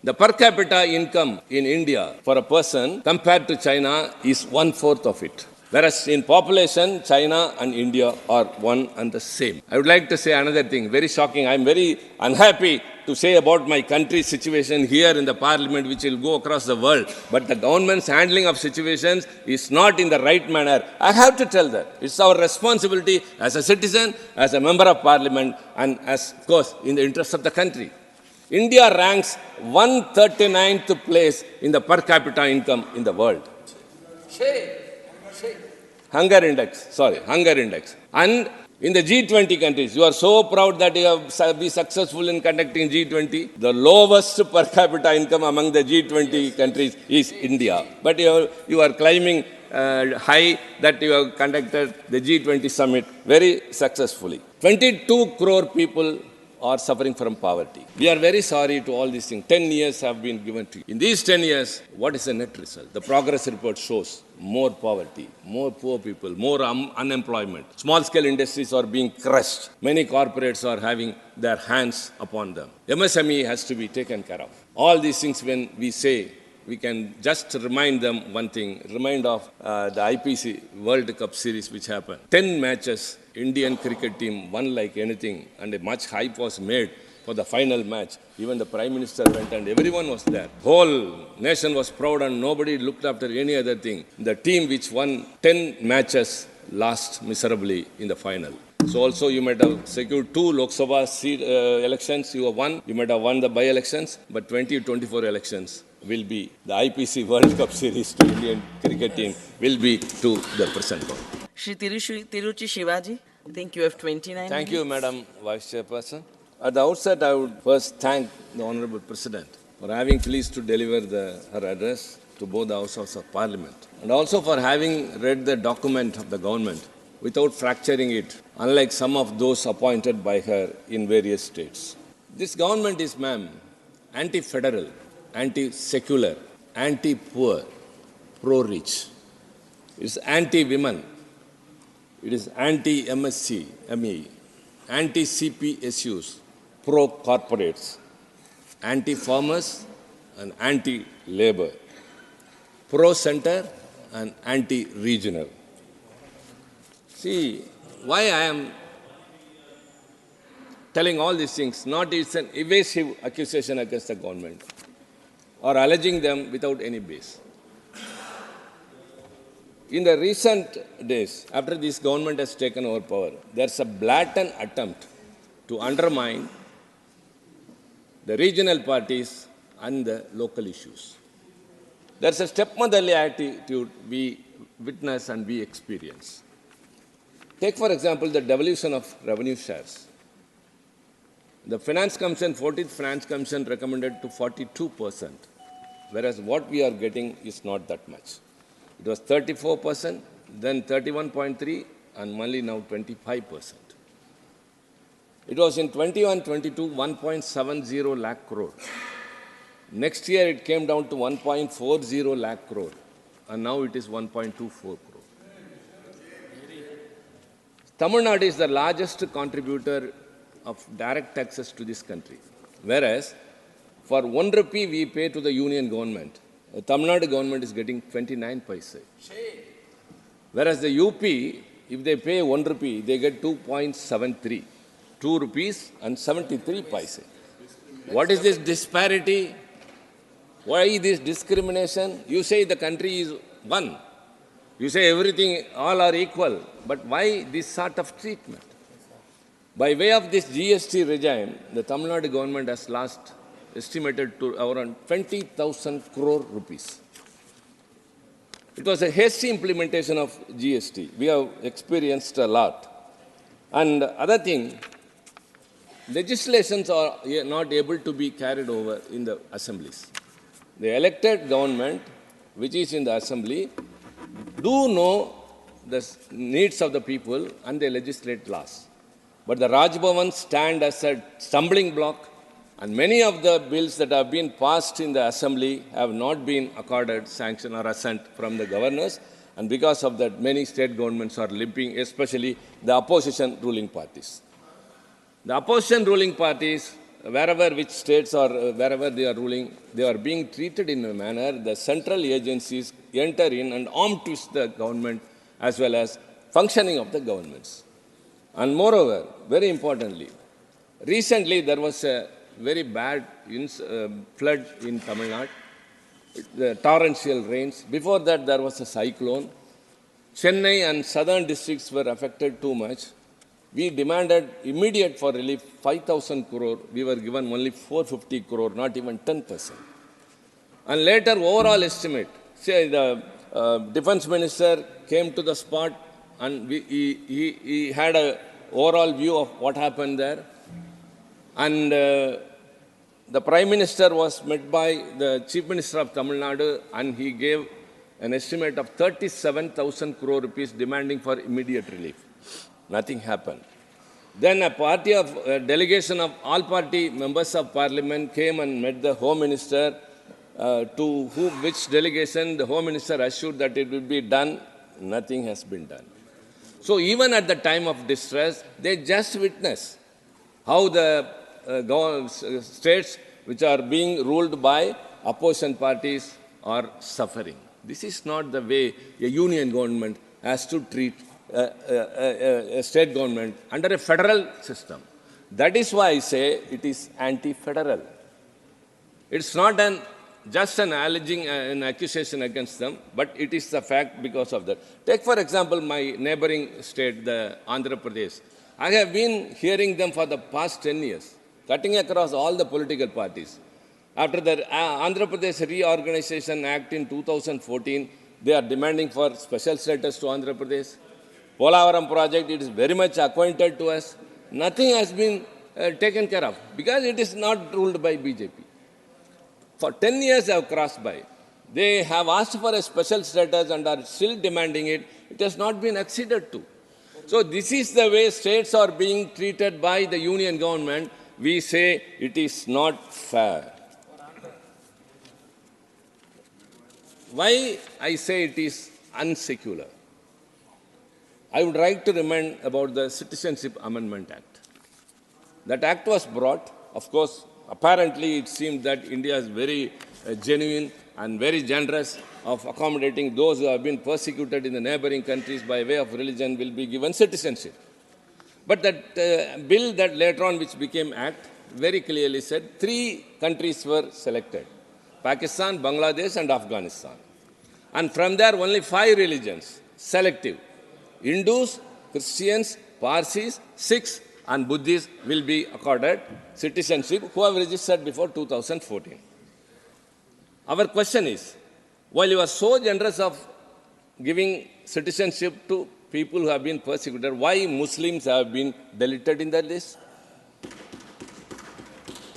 The per capita income in India for a person compared to China is one-fourth of it. Whereas in population, China and India are one and the same. I would like to say another thing, very shocking. I am very unhappy to say about my country's situation here in the parliament, which will go across the world. But the government's handling of situations is not in the right manner. I have to tell that. It's our responsibility as a citizen, as a member of parliament, and as, of course, in the interest of the country. India ranks 139th place in the per capita income in the world. Hunger index. And in the G20 countries, you are so proud that you have been successful in conducting G20. The lowest per capita income among the G20 countries is India. But you are climbing high that you have conducted the G20 summit very successfully. 22 crore people are suffering from poverty. We are very sorry to all these things. 10 years have been given to you. In these 10 years, what is the net result? The progress report shows more poverty, more poor people, more unemployment. Small-scale industries are being crushed. Many corporates are having their hands upon them. MSME has to be taken care of. All these things, when we say, we can just remind them one thing, remind of the IPC World Cup series which happened. 10 matches, Indian cricket team won like anything, and a much hype was made for the final match. Even the Prime Minister went and everyone was there. Whole nation was proud and nobody looked after any other thing. The team which won 10 matches lost miserably in the final. So also you might have secured 2 Lok Sabha elections, you have won. You might have won the by-elections, but 2024 elections will be the IPC World Cup series to Indian cricket team will be to the present government. Shri Trichy Siva, I think you have 29 Thank minutes. you, Madam Vice Chairperson. At the outset, I would first thank the Honorable President for having pleased to deliver her address to both the Houses of Parliament, and also for having read the document of the government without fracturing it, unlike some of those appointed by her in various states. This government is, ma'am, anti-federal, anti-secular, anti-poor, pro-rich. It's anti-women. It is anti-MSc, ME, anti-CPSUs, pro-corporates, anti-farmers and anti-labor, pro-center and anti-regional. See, why I am telling all these things, not it's an evasive accusation against the government or alleging them without any base. In the recent days, after this government has taken over power, there's a blatant attempt to undermine the regional parties and the local issues. There's a stepmotherly attitude we witness and we experience. Take, for example, the devolution of revenue shares. The Finance Commission, 14th Finance Commission recommended to 42%, whereas what we are getting is not that much. It was 34%, then 31.3%, and only now 25%. It was in 21-22, 1.70 lakh crore. Next year it came down to 1.40 lakh crore, and now it is 1.24 crore. Tamil Nadu is the largest contributor of direct taxes to this country, whereas for 1 rupee we pay to the union government, the Tamil Nadu government is getting 29 paise. Whereas the UP, if they pay 1 rupee, they get 2.73. 2 rupees and 73 paise. What is this disparity? Why this discrimination? You say the country is one. You say everything, all are equal. But why this sort of treatment? By way of this GST regime, the Tamil Nadu government has lost estimated to around 20,000 crore rupees. It was a hasty implementation of GST. We have experienced a lot. And other thing, legislations are not able to be carried over in the assemblies. The elected government, which is in the assembly, do know the needs of the people and they legislate laws. But the Raj Bhavan stand as a stumbling block, and many of the bills that have been passed in the assembly have not been accorded sanction or assent from the governors, and because of that, many state governments are limping, especially the opposition ruling parties. The opposition ruling parties wherever which states or wherever they are ruling, they are being treated in a manner the central agencies enter in and arm twist the government as well as functioning of the governments. And moreover, very importantly, recently there was a very bad flood in Tamil Nadu, the torrential rains. Before that, there was a cyclone. Chennai and southern districts were affected too much. We demanded immediate for relief 5,000 crore. We were given only 450 crore, not even 10%. And later, overall estimate, say the defense minister came to the spot and he had an overall view of what happened there. And the Prime Minister was met by the Chief Minister of Tamil Nadu and he gave an estimate of 37,000 crore rupees demanding for immediate relief. Nothing happened. Then a delegation of all party members of parliament came and met the Home Minister, which delegation the Home Minister assured that it will be done. Nothing has been done. So even at the time of distress, they just witness how the states which are being ruled by opposition parties are suffering. This is not the way a union government has to treat a state government under a federal system. That is why I say it is anti-federal. It's not just an accusation against them, but it is the fact because of that. Take, for example, my neighboring state, the Andhra Pradesh. I have been hearing them for the past 10 years, cutting across all the political parties. After the Andhra Pradesh Reorganization Act in 2014, they are demanding for special status to Andhra Pradesh. Polavaram project, it is very much acquainted to us. Nothing has been taken care of because it is not ruled by BJP. For 10 years I have crossed by. They have asked for a special status and are still demanding it. It has not been acceded to. So this is the way states are being treated by the union government. We say it is not fair. Why I say it is unsecular? I would like to remind about the Citizenship Amendment Act. That act was brought, of course, apparently it seemed that India is very genuine and very generous of accommodating those who have been persecuted in the neighboring countries by way of religion will be given citizenship. But that bill that later on which became act very clearly said 3 countries were selected: Pakistan, Bangladesh and Afghanistan. And from there only 5 religions, selective. Hindus, Christians, Parsis, Sikhs and Buddhists will be accorded citizenship who have registered before 2014. Our question is, while you are so generous of giving citizenship to people who have been persecuted, why Muslims have been deleted in that list?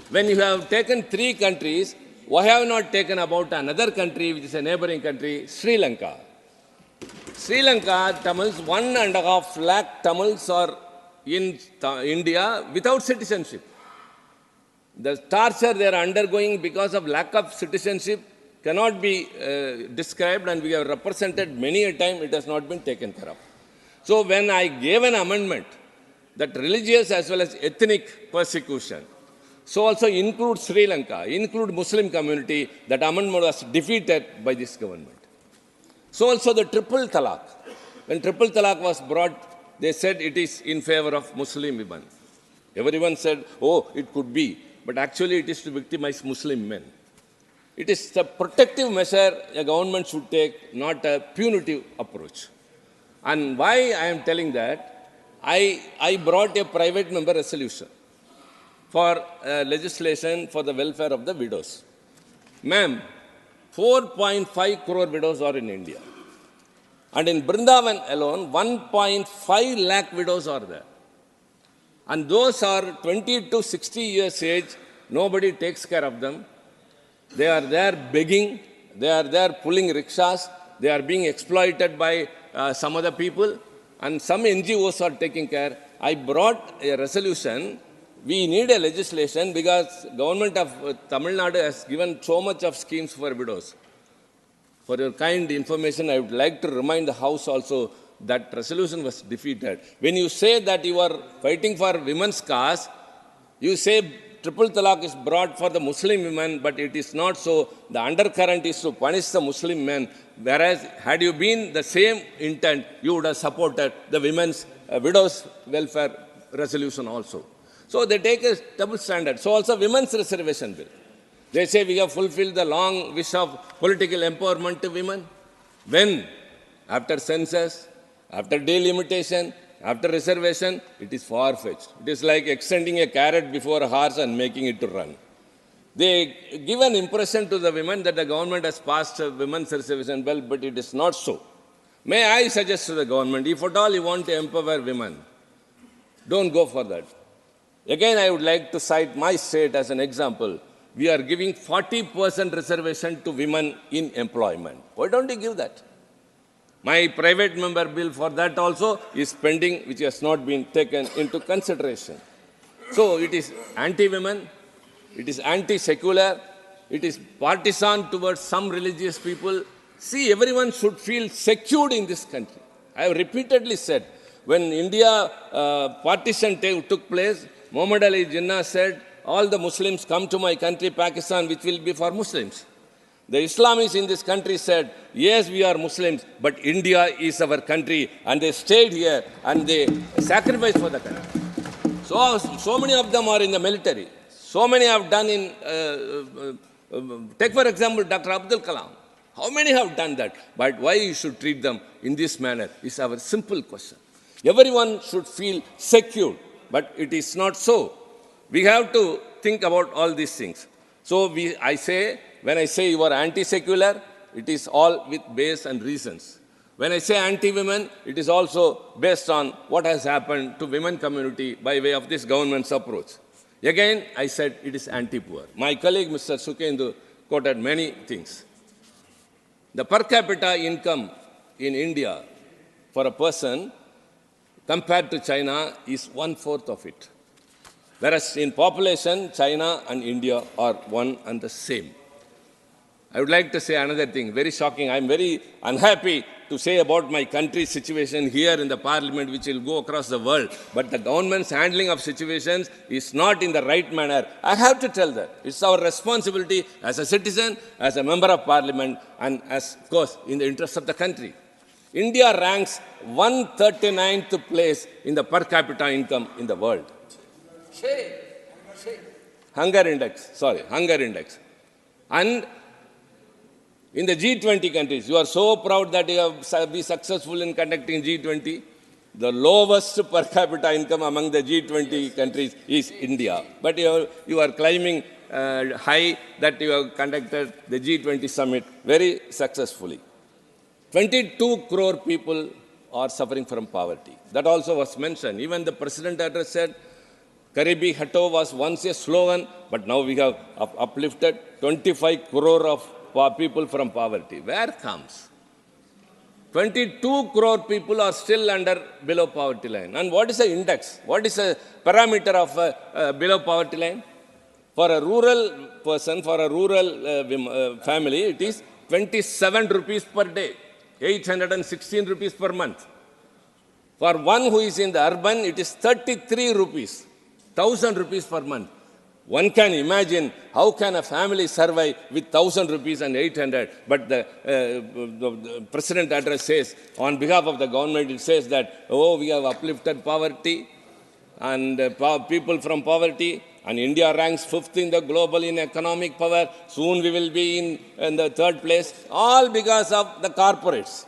When you have taken 3 countries, why have you not taken about another country which is a neighboring country, Sri Lanka? Sri Lanka, Tamils, 1.5 lakh Tamils are in India without citizenship. The torture they are undergoing because of lack of citizenship cannot be described, and we have represented many a time it has not been taken care of. So when I gave an amendment that religious as well as ethnic persecution, so also include Sri Lanka, include Muslim community, that amendment was defeated by this government. So also the triple talaq. When triple talaq was brought, they said it is in favor of Muslim women. Everyone said, oh, it could be. But actually it is to victimize Muslim men. It is a protective measure a government should take, not a punitive approach. And why I am telling that, I brought a private member resolution for legislation for the welfare of the widows. Ma'am, 4.5 crore widows are in India. And in Brindavan alone, 1.5 lakh widows are there. And those are 20 to 60 years age, nobody takes care of them. They are there begging, they are there pulling rickshaws, they are being exploited by some other people, and some NGOs are taking care. I brought a resolution. We need a legislation because government of Tamil Nadu has given so much of schemes for widows. For your kind information, I would like to remind the House also that resolution was defeated. When you say that you are fighting for women's cause, you say triple talaq is brought for the Muslim women, but it is not so. The undercurrent is to punish the Muslim men, whereas had you been the same intent, you would have supported the women's widows' welfare resolution also. So they take a double standard. So also women's reservation bill. They say we have fulfilled the long wish of political empowerment to women. When? After census, after delimitation, after reservation, it is far-fetched. It is like extending a carrot before a horse and making it to run. They give an impression to the women that the government has passed a women's reservation bill, but it is not so. May I suggest to the government, if at all you want to empower women, don't go for that. Again, I would like to cite my state as an example. We are giving 40% reservation to women in employment. Why don't you give that? My private member bill for that also is pending, which has not been taken into consideration. So it is anti-women, it is anti-secular, it is partisan towards some religious people. See, everyone should feel secured in this country. I have repeatedly said, when India partition took place, Muhammad Ali Jinnah said, all the Muslims come to my country, Pakistan, which will be for Muslims. The Islamists in this country said, yes, we are Muslims, but India is our country, and they stayed here and they sacrificed for the country. So many of them are in the military. So many have done in, take for example, Dr. Abdul Kalam. How many have done that? But why you should treat them in this manner is our simple question. Everyone should feel secure, but it is not so. We have to think about all these things. So when I say you are anti-secular, it is all with base and reasons. When I say anti-women, it is also based on what has happened to women community by way of this government's approach. Again, I said it is anti-poor. My colleague, Mr. Sukhendu, quoted many things. The per capita income in India for a person compared to China is 1/4 of it. Whereas in population, China and India are one and the same. I would like to say another thing, very shocking. I am very unhappy to say about my country's situation here in the parliament, which will go across the world. But the government's handling of situations is not in the right manner. I have to tell that. It's our responsibility as a citizen, as a member of parliament, and as, of course, in the interest of the country. India ranks 139th place in the per capita income in the world. Hunger index. And in the G20 countries, you are so proud that you have been successful in conducting G20. The lowest per capita income among the G20 countries is India. But you are climbing high that you have conducted the G20 summit very successfully. 22 crore people are suffering from poverty. That also was mentioned. Even the President address said, Garibi Hato was once a slogan, but now we have uplifted 25 crore of people from poverty. Where comes? 22 crore people are still below poverty line. And what is the index? What is the parameter of below poverty line? For a rural person, for a rural family, it is 27 rupees per day, 816 rupees per month. For one who is in the urban, it is 33 rupees, 1,000 rupees per month. One can imagine how can a family survive with 1,000 rupees and 800. But the President address says, on behalf of the government, it says that, we have uplifted poverty and people from poverty, and India ranks 5th in the global in economic power. Soon we will be in the 3rd place, all because of the corporates.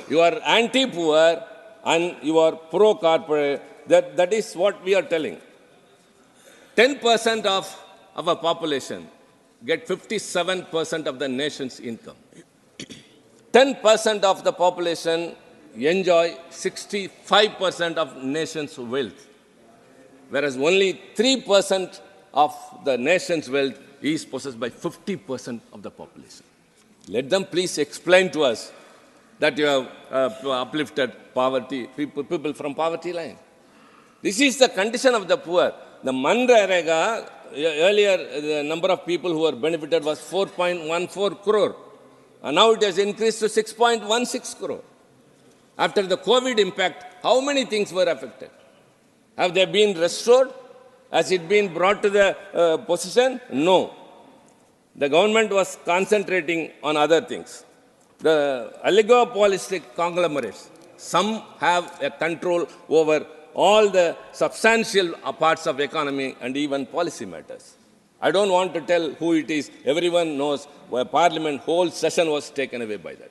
You are anti-poor and you are pro-corporate. That is what we are telling. 10% of our population get 57% of the nation's income. 10% of the population enjoy 65% of nation's wealth, whereas only 3% of the nation's wealth is possessed by 50% of the population. Let them please explain to us that you have uplifted poverty, people from poverty line. This is the condition of the poor. The Manrega, earlier the number of people who were benefited was 4.14 crore. And now it has increased to 6.16 crore. After the COVID impact, how many things were affected? Have they been restored? Has it been brought to the position? No. The government was concentrating on other things. The oligopolistic conglomerates, some have a control over all the substantial parts of economy and even policy matters. I don't want to tell who it is. Everyone knows where Parliament whole session was taken away by that.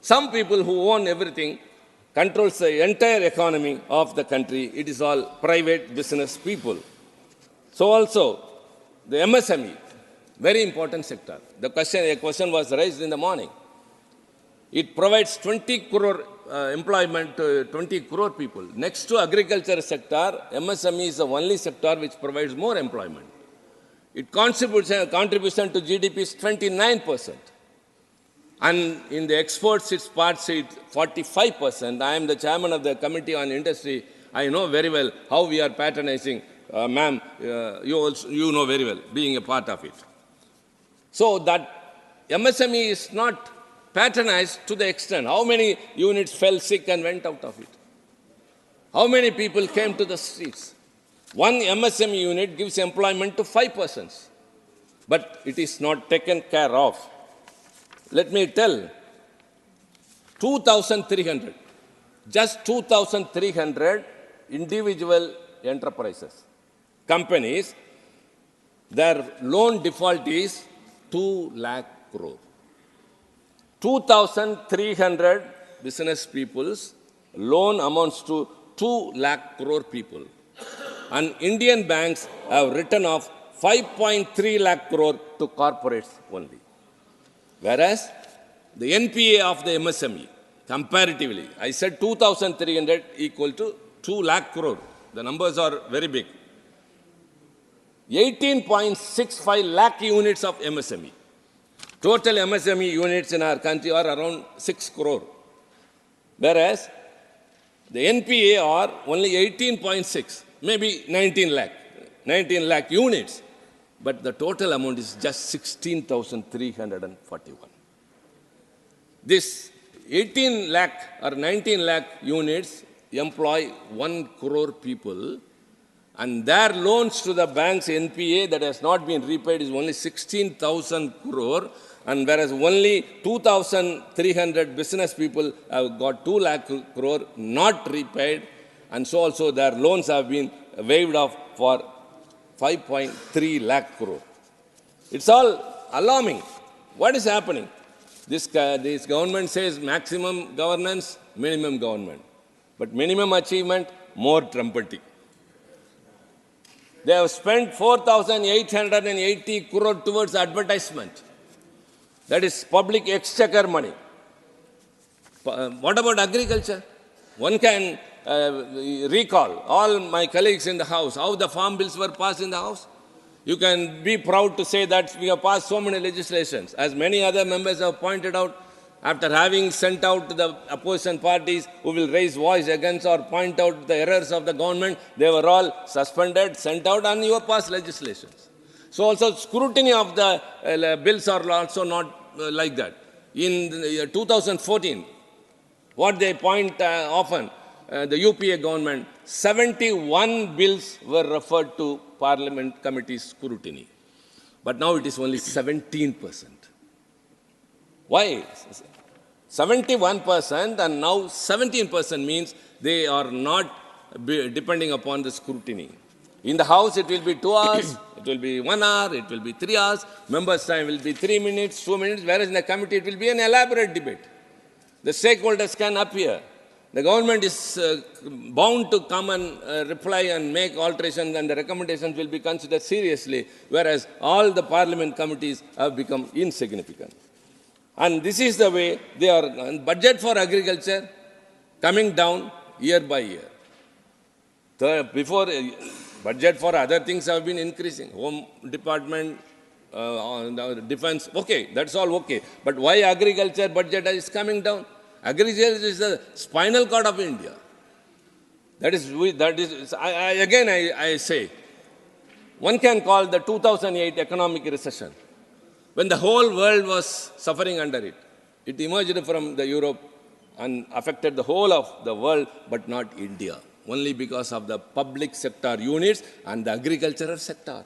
Some people who own everything controls the entire economy of the country. It is all private business people. So also the MSME, very important sector. A question was raised in the morning. It provides 20 crore employment to 20 crore people. Next to agriculture sector, MSME is the only sector which provides more employment. It contribution to GDP is 29%. And in the exports, its parts is 45%. I am the chairman of the Committee on Industry. I know very well how we are patronizing. Ma'am, you know very well, being a part of it. So that MSME is not patronized to the extent. How many units fell sick and went out of it? How many people came to the streets? One MSME unit gives employment to 5 persons, but it is not taken care of. Let me tell, 2,300, just 2,300 individual enterprises, companies, their loan default is 2 lakh crore. 2,300 business people's loan amounts to 2 lakh crore people. And Indian banks have written off 5.3 lakh crore to corporates only. Whereas the NPA of the MSME, comparatively, I said 2,300 equal to 2 lakh crore. The numbers are very big. 18.65 lakh units of MSME. Total MSME units in our country are around 6 crore. Whereas the NPA are only 18.6, maybe 19 lakh units. But the total amount is just 16,341. This 18 lakh or 19 lakh units employ 1 crore people, and their loans to the banks NPA that has not been repaid is only 16,000 crore, and whereas only 2,300 business people have got 2 lakh crore not repaid, and so also their loans have been waived off for 5.3 lakh crore. It's all alarming. What is happening? This government says maximum governance, minimum government. But minimum achievement, more trumpeting. They have spent 4,880 crore towards advertisement. That is public exchequer money. What about agriculture? One can recall all my colleagues in the House, how the farm bills were passed in the House. You can be proud to say that we have passed so many legislations. As many other members have pointed out, after having sent out to the opposition parties who will raise voice against or point out the errors of the government, they were all suspended, sent out, and you have passed legislations. So also scrutiny of the bills are also not like that. In 2014, what they point often, the UPA government, 71 bills were referred to Parliament Committee scrutiny. But now it is only 17%. Why? 71% and now 17% means they are not depending upon the scrutiny. In the House, it will be 2 hours, it will be 1 hour, it will be 3 hours, members' time will be 3 minutes, 2 minutes, whereas in the committee, it will be an elaborate debate. The stakeholders can appear. The government is bound to come and reply and make alterations, and the recommendations will be considered seriously, whereas all the Parliament committees have become insignificant. And this is the way they are. Budget for agriculture coming down year by year. Before, budget for other things have been increasing. Home Department, defense, okay, that's all okay. But why agriculture budget is coming down? Agriculture is the spinal cord of India. I say, one can call the 2008 economic recession, when the whole world was suffering under it. It emerged from the Europe and affected the whole of the world, but not India. only because of the public sector units and the agricultural sector.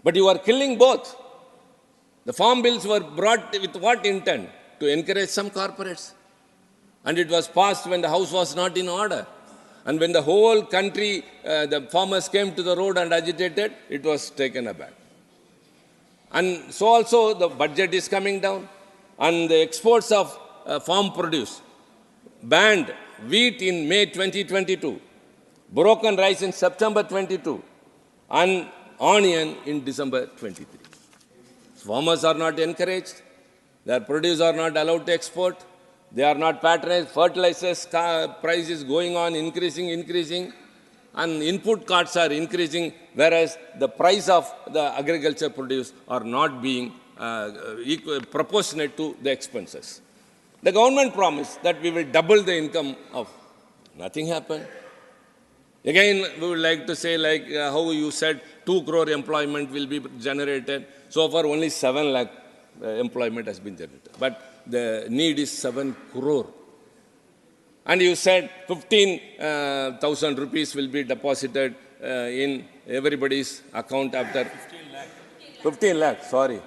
But you are killing both. The farm bills were brought with what intent? To encourage some corporates. And it was passed when the house was not in order. And when the whole country, the farmers came to the road and agitated, it was taken aback. And so also the budget is coming down. And the exports of farm produce, banned wheat in May 2022, broken rice in September 22, and onion in December 23. Farmers are not encouraged. Their produce are not allowed to export. They are not patronized. Fertilizers price is going on, increasing, and input costs are increasing, whereas the price of the agriculture produce are not being proportionate to the expenses. The government promised that we will double the income of. Nothing happened. Again, we would like to say, like how you said, 2 crore employment will be generated. So far, only 7 lakh employment has been generated. But the need is 7 crore. And you said 15,000 rupees will be deposited in everybody's account after. 15 lakh, sorry.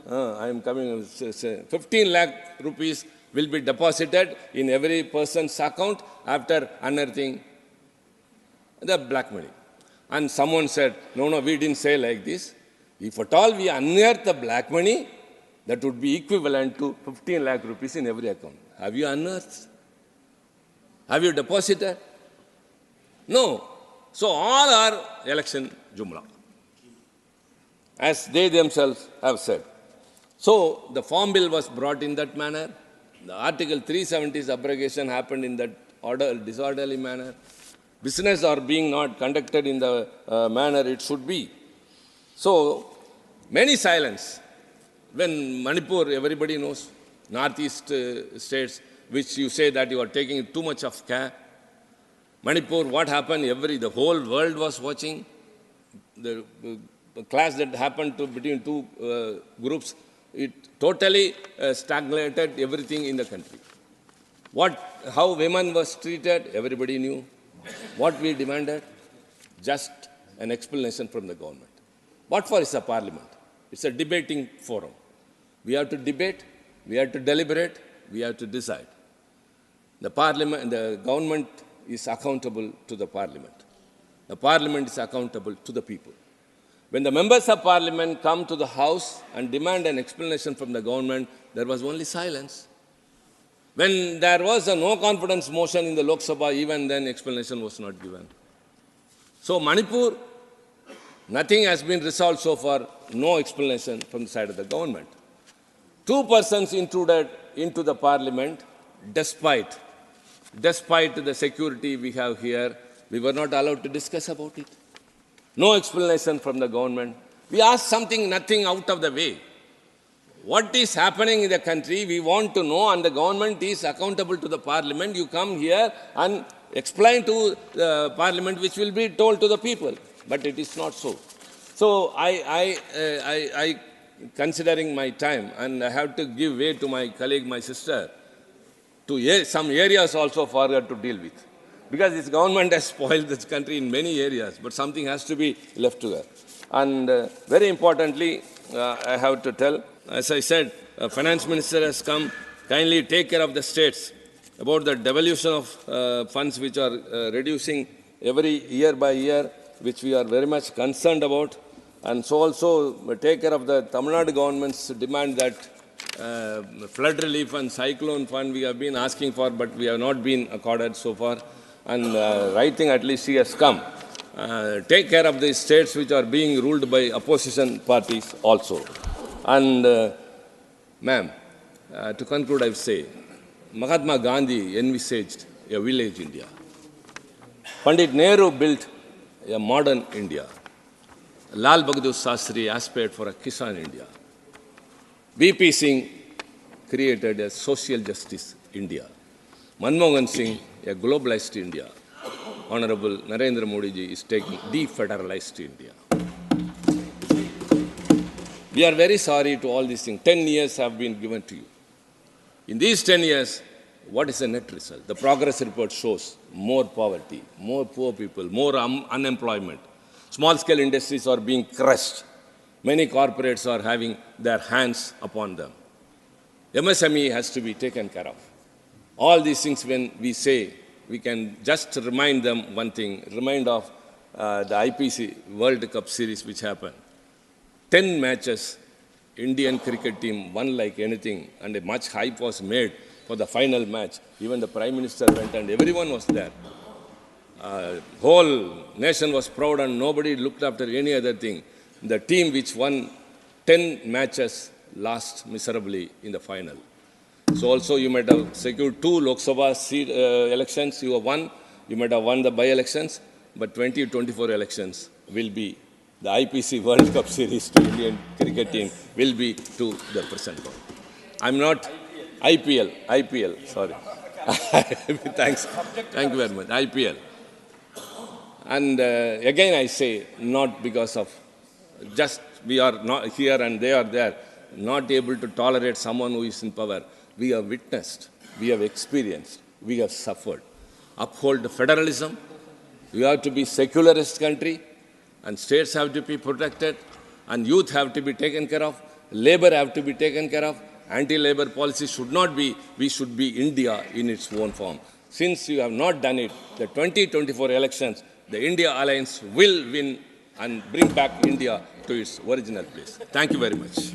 I am coming. 15 lakh rupees will be deposited in every person's account after unearthing the black money. And someone said, no, we didn't say like this. If at all we unearth the black money, that would be equivalent to 15 lakh rupees in every account. Have you unearthed? Have you deposited? No. So all are election jumla, as they themselves have said. So the farm bill was brought in that manner. The Article 370's abrogation happened in that disorderly manner. Business are being not conducted in the manner it should be. So many silence. When Manipur, everybody knows, northeast states, which you say that you are taking too much of care. Manipur, what happened? The whole world was watching. The clash that happened between two groups, it totally stagnated everything in the country. How women was treated, everybody knew. What we demanded? Just an explanation from the government. What for is a parliament? It's a debating forum. We have to debate, we have to deliberate, we have to decide. The government is accountable to the parliament. The parliament is accountable to the people. When the members of parliament come to the house and demand an explanation from the government, there was only silence. When there was a no confidence motion in the Lok Sabha, even then explanation was not given. So Manipur, nothing has been resolved so far, no explanation from the side of the government. 2 persons intruded into the parliament despite the security we have here. We were not allowed to discuss about it. No explanation from the government. We asked nothing out of the way. What is happening in the country, we want to know, and the government is accountable to the parliament. You come here and explain to the parliament, which will be told to the people. But it is not so. So I considering my time, and I have to give way to my colleague, my sister, to some areas also for her to deal with. Because this government has spoiled this country in many areas, but something has to be left to her. And very importantly, I have to tell, as I said, Finance Minister has come, kindly take care of the states about the devolution of funds which are reducing every year by year, which we are very much concerned about. And so also take care of the Tamil Nadu government's demand that flood relief and cyclone fund we have been asking for, but we have not been accorded so far. And right thing, at least she has come. Take care of the states which are being ruled by opposition parties also. And ma'am, to conclude, I will say, Mahatma Gandhi envisaged a village India. Pandit Nehru built a modern India. Lal Bahadur Shastri aspired for a Kisan India. B.P. Singh created a social justice India. Manmohan Singh, a globalized India. Honorable Narendra Modi ji is taking defederalized India. We are very sorry to all these things. 10 years have been given to you. In these 10 years, what is the net result? The progress report shows more poverty, more poor people, more unemployment. Small-scale industries are being crushed. Many corporates are having their hands upon them. MSME has to be taken care of. All these things, when we say, we can just remind them one thing, remind of the IPC World Cup series which happened. 10 matches, Indian cricket team won like anything, and a much hype was made for the final match. Even the Prime Minister went and everyone was there. Whole nation was proud and nobody looked after any other thing. The team which won 10 matches lost miserably in the final. So also you might have secured 2 Lok Sabha seat, elections, you have won. You might have won the by-elections, but 2024 elections will be the IPC World Cup series to Indian cricket team will be to the present one. I'm not IPL, sorry. Thanks. Thank you very much. IPL. And again I say, not because of just we are not here and they are there, not able to tolerate someone who is in power. We have witnessed, we have experienced, we have suffered. Uphold federalism. We have to be secularist country, and states have to be protected, and youth have to be taken care of, labor have to be taken care of. Anti-labor policy should not be, we should be India in its own form. Since you have not done it, the 2024 elections, the India Alliance will win and bring back India to its original place. Thank you very much.